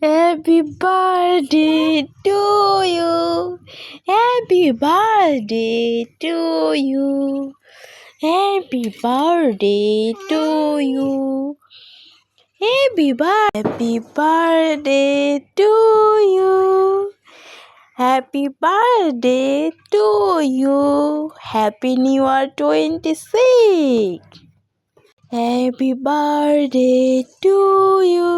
Happy birthday to you. Happy birthday to you. Happy birthday to you. Happy birthday to you. Happy birthday to you. Happy New Year 26. Happy birthday to you.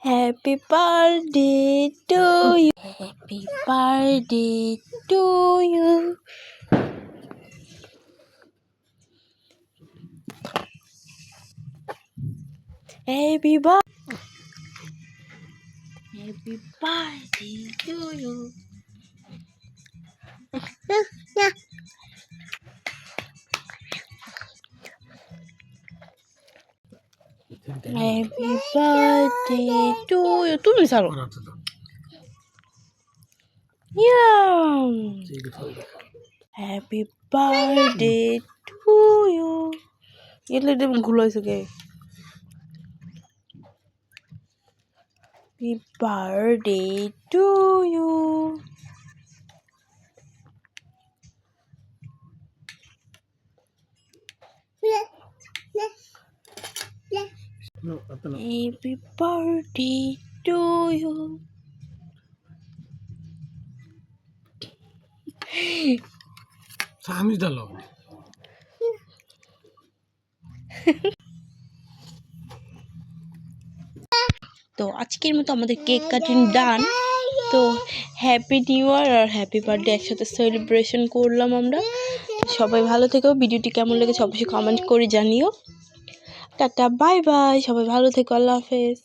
Happy birthday to you. Happy birthday to you. Happy birthday. Happy birthday to you. Happy birthday to you. তুমি ছাড়ো। Yeah. Happy birthday to you. এলে দেব ঘুলাইছে কে? Happy birthday to you. Happy birthday to you. Sami dalo. তো আজকের মতো আমাদের cake cutting ডান। তো happy new year আর happy birthday একসাথে celebration করলাম আমরা। সবাই ভালো থেকো। ভিডিওটি কেমন লেগেছে অবশ্যই কমেন্ট করে জানিও। Tata, bye bye. সবাই ভালো থেকো। আল্লাহ হাফেজ।